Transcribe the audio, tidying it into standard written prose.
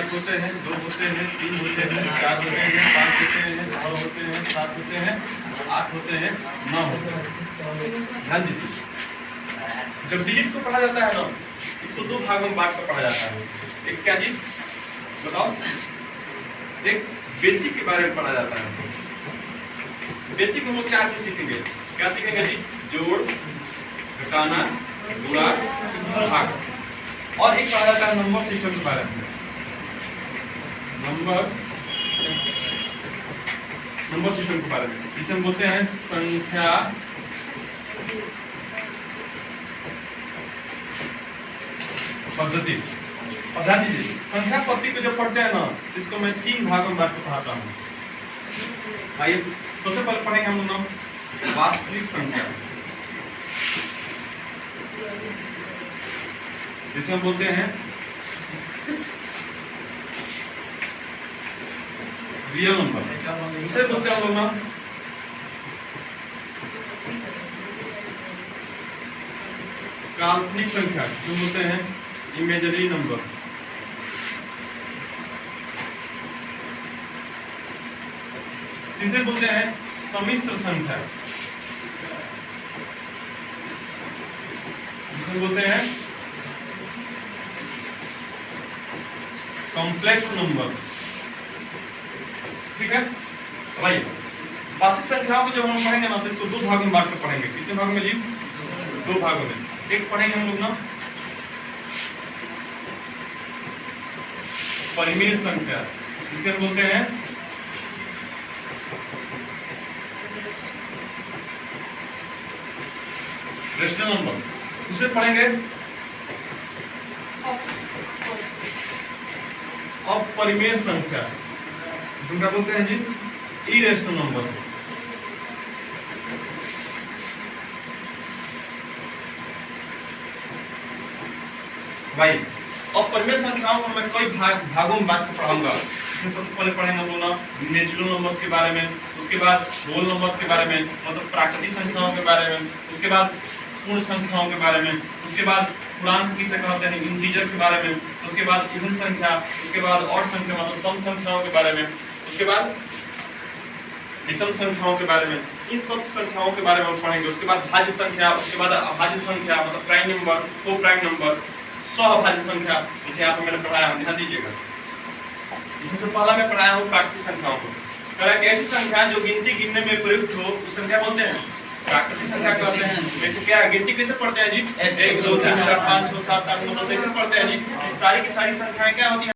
एक होते हैं, 2 होते हैं, 3 होते हैं, 4 होते हैं, 5 होते हैं, 6 होते हैं, 7 होते हैं, 8 होते हैं, 9 होते हैं। ध्यान दीजिए, जब डिजिट को पढ़ा जाता है ना, इसको 2 भागों में बांट कर पढ़ा जाता है। एक क्या जी बताओ, एक बेसिक के बारे में पढ़ा जाता है। बेसिक में हम लोग 4 चीज सीखेंगे। क्या सीखेंगे जी? जोड़, घटाना, गुणा, भाग। और एक पढ़ा जाता है नंबर सिस्टम के बारे में। नंबर सिस्टम के बारे में, जिसे हम बोलते हैं संख्या पद्धति। और ध्यान दीजिए, संख्या पद्धति को जब पढ़ते हैं ना, इसको मैं 3 भागों में बांट कर पढ़ाता हूँ। आइए सबसे पहले पढ़ेंगे हम लोग वास्तविक संख्या, जिसे हम बोलते हैं रियल नंबर। दूसरे बोलते हैं हम लोग ना काल्पनिक संख्या, जो बोलते हैं इमेजिनरी नंबर। तीसरे बोलते हैं सम्मिश्र संख्या, जिसे बोलते हैं कॉम्प्लेक्स नंबर। ठीक है भाई, वास्तविक संख्याओं को जब हम पढ़ेंगे ना, तो इसको 2 भागों में बांट कर पढ़ेंगे। कितने भागों में जी? 2 भागों में। एक पढ़ेंगे हम लोग ना परिमेय संख्या, जिसे हम बोलते हैं रेशनल नंबर। दूसरे पढ़ेंगे अपरिमेय संख्या, जिसे क्या बोलते हैं जी? Irrational number. भाई अपरिमेय संख्याओं को मैं कई भागों में बांट कर पढ़ाऊंगा। सबसे पहले पढ़ेंगे हम लोग ना नेचुरल नंबर्स के बारे में, उसके बाद होल नंबर्स के बारे में, मतलब प्राकृतिक संख्याओं के बारे में, उसके बाद पूर्ण संख्याओं के बारे में, उसके बाद पूर्णांक किसे कहते हैं, इंटीजर के बारे में, उसके बाद इवन संख्या, उसके बाद ऑड संख्या मतलब सम संख्याओं के बारे में, उसके बाद विषम संख्याओं के बारे में। इन सब संख्याओं के बारे में हम पढ़ेंगे। उसके बाद भाज्य संख्या, उसके बाद अभाज्य संख्या मतलब प्राइम नंबर, को प्राइम नंबर, स्वअभाज्य संख्या, इसे यहाँ पे मैंने पढ़ाया, ध्यान दीजिएगा। इसमें से पहला मैं पढ़ाया हूँ प्राकृतिक संख्याओं को। कह रहा है ऐसी संख्या जो गिनती गिनने में प्रयुक्त हो, उस संख्या बोलते हैं प्राकृतिक संख्या कहते हैं। वैसे क्या गिनती कैसे पढ़ते हैं जी? 1 2 3 4 5 6 7 8 9 10 पढ़ते हैं जी। सारी की सारी संख्याएं क्या होती है?